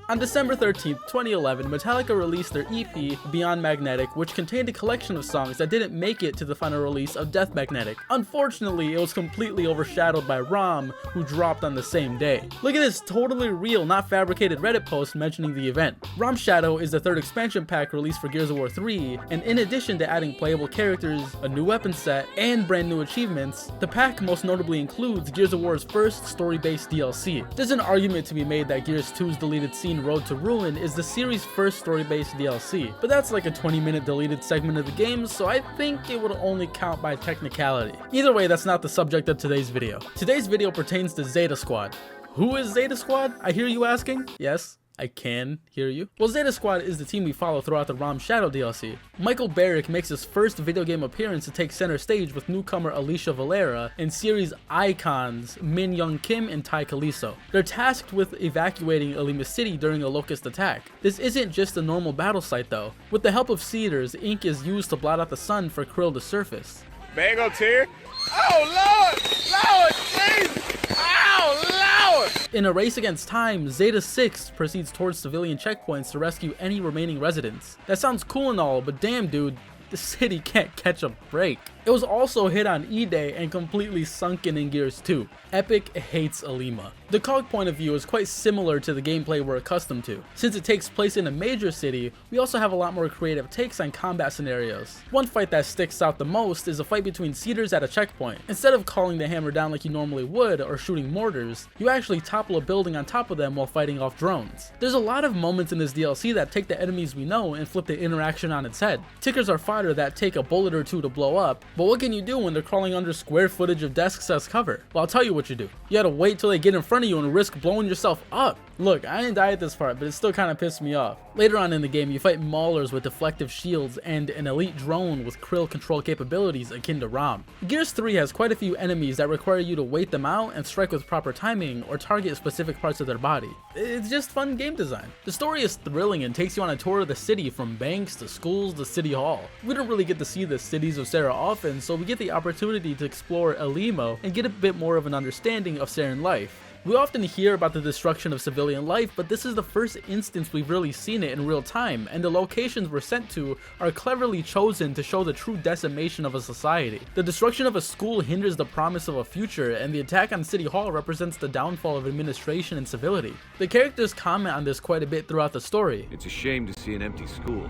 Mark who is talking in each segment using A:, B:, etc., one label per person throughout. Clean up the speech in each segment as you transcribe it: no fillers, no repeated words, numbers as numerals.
A: On December 13th, 2011, Metallica released their EP, Beyond Magnetic, which contained a collection of songs that didn't make it to the final release of Death Magnetic. Unfortunately, it was completely overshadowed by RAAM, who dropped on the same day. Look at this totally real, not fabricated Reddit post mentioning the event. RAAM Shadow is the third expansion pack released for Gears of War 3, and in addition to adding playable characters, a new weapon set, and brand new achievements, the pack most notably includes Gears of War's first story-based DLC. There's an argument to be made that Gears 2's deleted scene Road to Ruin is the series' first story-based DLC, but that's like a 20-minute deleted segment of the game, so I think it would only count by technicality. Either way, that's not the subject of today's video. Today's video pertains to Zeta Squad. Who is Zeta Squad? I hear you asking? Yes, I can hear you. Well, Zeta Squad is the team we follow throughout the RAAM'S Shadow DLC. Michael Barrick makes his first video game appearance to take center stage with newcomer Alicia Valera and series icons Min Young Kim and Tai Kaliso. They're tasked with evacuating Alima City during a Locust attack. This isn't just a normal battle site though. With the help of Cedars, ink is used to blot out the sun for Krill to surface.
B: Mango tear? Oh Lord! Lord, please! Ow, Lord!
A: In a race against time, Zeta 6 proceeds towards civilian checkpoints to rescue any remaining residents. That sounds cool and all, but damn dude, the city can't catch a break. It was also hit on E-Day and completely sunken in Gears 2. Epic hates Alima. The COG point of view is quite similar to the gameplay we're accustomed to. Since it takes place in a major city, we also have a lot more creative takes on combat scenarios. One fight that sticks out the most is a fight between Cedars at a checkpoint. Instead of calling the hammer down like you normally would or shooting mortars, you actually topple a building on top of them while fighting off drones. There's a lot of moments in this DLC that take the enemies we know and flip the interaction on its head. Tickers are fodder that take a bullet or two to blow up, but what can you do when they're crawling under square footage of desks as cover? Well, I'll tell you what you do. You gotta wait till they get in front of you and risk blowing yourself up. Look, I didn't die at this part, but it still kinda pissed me off. Later on in the game, you fight maulers with deflective shields and an elite drone with Krill control capabilities akin to RAAM. Gears 3 has quite a few enemies that require you to wait them out and strike with proper timing or target specific parts of their body. It's just fun game design. The story is thrilling and takes you on a tour of the city from banks to schools to City Hall. We don't really get to see the cities of Sarah often, so we get the opportunity to explore Alima and get a bit more of an understanding of Saran life. We often hear about the destruction of civilian life, but this is the first instance we've really seen it in real time, and the locations we're sent to are cleverly chosen to show the true decimation of a society. The destruction of a school hinders the promise of a future, and the attack on City Hall represents the downfall of administration and civility. The characters comment on this quite a bit throughout the story.
C: It's a shame to see an empty school.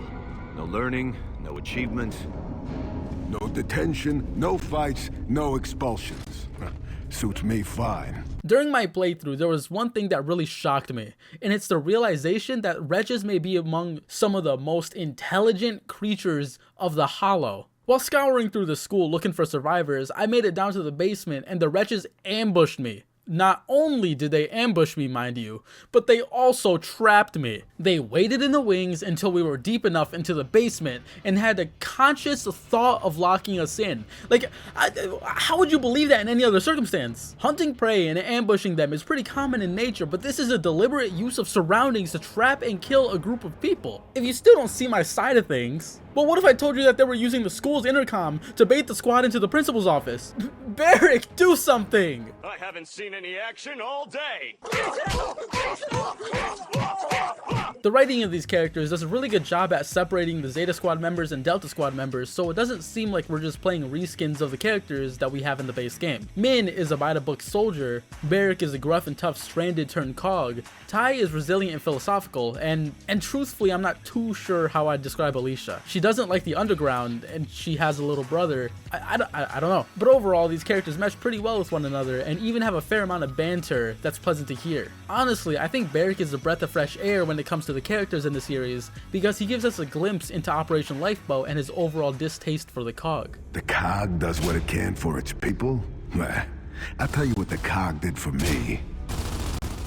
C: No learning, no achievement.
D: No detention, no fights, no expulsions. Suits me fine.
A: During my playthrough, there was one thing that really shocked me, and it's the realization that wretches may be among some of the most intelligent creatures of the Hollow. While scouring through the school looking for survivors, I made it down to the basement and the wretches ambushed me. Not only did they ambush me, mind you, but they also trapped me. They waited in the wings until we were deep enough into the basement and had the conscious thought of locking us in. Like, how would you believe that in any other circumstance? Hunting prey and ambushing them is pretty common in nature, but this is a deliberate use of surroundings to trap and kill a group of people. If you still don't see my side of things, but what if I told you that they were using the school's intercom to bait the squad into the principal's office? Barrick, do something!
B: I haven't seen any action all day.
A: The writing of these characters does a really good job at separating the Zeta Squad members and Delta Squad members, so it doesn't seem like we're just playing reskins of the characters that we have in the base game. Min is a by-the-book soldier, Barrick is a gruff and tough stranded turned cog, Tai is resilient and philosophical, and truthfully I'm not too sure how I'd describe Alicia. She doesn't like the underground, and she has a little brother. I don't know. But overall, these characters mesh pretty well with one another, and even have a fair amount of banter that's pleasant to hear. Honestly, I think Barrick is a breath of fresh air when it comes to the characters in the series, because he gives us a glimpse into Operation Lifeboat and his overall distaste for the COG.
D: The COG does what it can for its people? Well, I'll tell you what the COG did for me.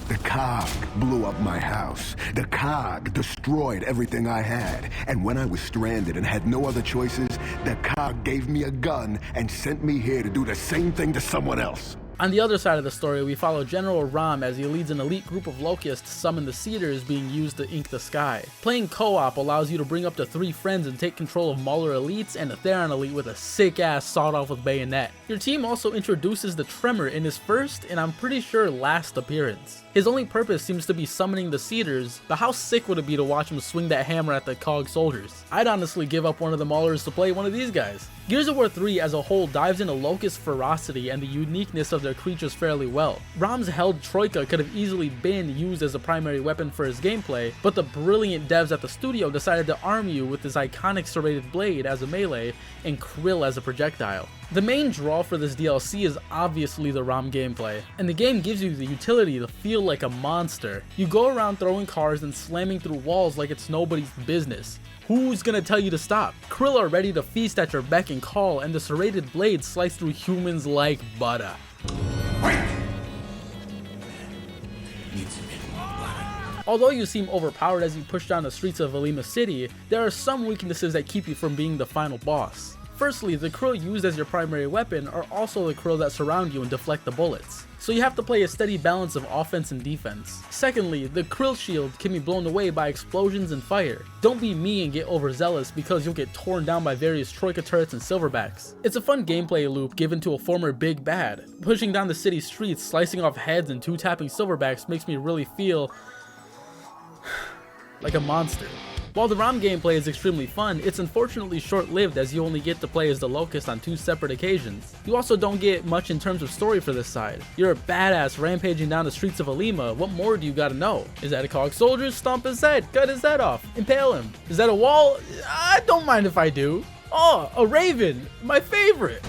D: The COG blew up my house. The COG destroyed everything I had. And when I was stranded and had no other choices, the COG gave me a gun and sent me here to do the same thing to someone else.
A: On the other side of the story, we follow General RAAM as he leads an elite group of locusts to summon the cedars being used to ink the sky. Playing co-op allows you to bring up to 3 friends and take control of Mauler elites and a Theron elite with a sick ass sawed off with bayonet. Your team also introduces the Tremor in his first and I'm pretty sure last appearance. His only purpose seems to be summoning the cedars, but how sick would it be to watch him swing that hammer at the Cog soldiers? I'd honestly give up one of the Maulers to play one of these guys. Gears of War 3 as a whole dives into Locust ferocity and the uniqueness of their creatures fairly well. RAAM'S held Troika could have easily been used as a primary weapon for his gameplay, but the brilliant devs at the studio decided to arm you with this iconic serrated blade as a melee and Krill as a projectile. The main draw for this DLC is obviously the RAAM gameplay, and the game gives you the utility to feel like a monster. You go around throwing cars and slamming through walls like it's nobody's business. Who's gonna tell you to stop? Krill are ready to feast at your beck and call, and the serrated blades slice through humans like butter. Although you seem overpowered as you push down the streets of Valima City, there are some weaknesses that keep you from being the final boss. Firstly, the Krill used as your primary weapon are also the Krill that surround you and deflect the bullets, so you have to play a steady balance of offense and defense. Secondly, the Krill shield can be blown away by explosions and fire. Don't be me and get overzealous because you'll get torn down by various Troika turrets and silverbacks. It's a fun gameplay loop given to a former big bad. Pushing down the city streets, slicing off heads and 2-tapping silverbacks makes me really feel like a monster. While the RAAM gameplay is extremely fun, it's unfortunately short-lived as you only get to play as the Locust on 2 separate occasions. You also don't get much in terms of story for this side. You're a badass rampaging down the streets of Alima. What more do you gotta know? Is that a Cog soldier? Stomp his head, cut his head off, impale him. Is that a wall? I don't mind if I do. Oh, a raven, my favorite.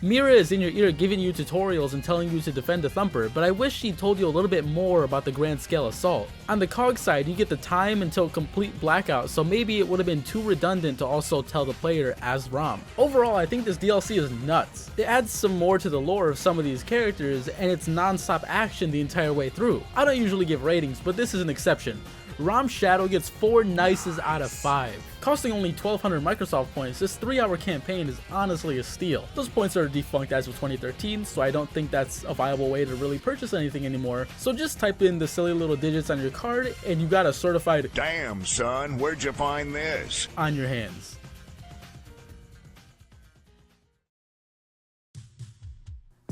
A: Mira is in your ear giving you tutorials and telling you to defend the Thumper, but I wish she told you a little bit more about the grand scale assault. On the Cog side, you get the time until complete blackout, so maybe it would have been too redundant to also tell the player as RAAM. Overall, I think this DLC is nuts. It adds some more to the lore of some of these characters, and it's non-stop action the entire way through. I don't usually give ratings, but this is an exception. RAAM Shadow gets 4 nices out of 5. Costing only 1200 Microsoft points, this 3-hour campaign is honestly a steal. Those points are defunct as of 2013, so I don't think that's a viable way to really purchase anything anymore. So just type in the silly little digits on your card and you got a certified
E: "Damn, son, where'd you find this?"
A: on your hands.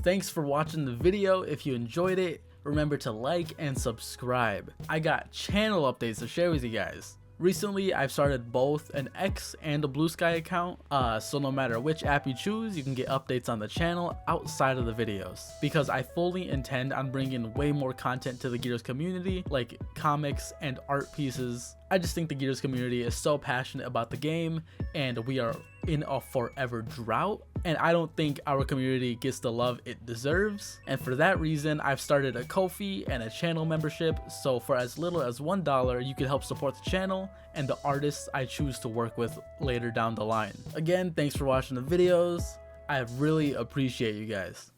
A: Thanks for watching the video. If you enjoyed it, remember to like and subscribe. I got channel updates to share with you guys. Recently, I've started both an X and a Blue Sky account, so no matter which app you choose, you can get updates on the channel outside of the videos. Because I fully intend on bringing way more content to the Gears community, like comics and art pieces. I just think the Gears community is so passionate about the game, and we are in a forever drought, and I don't think our community gets the love it deserves. And for that reason, I've started a Ko-fi and a channel membership, so for as little as $1, you can help support the channel and the artists I choose to work with later down the line. Again, thanks for watching the videos. I really appreciate you guys.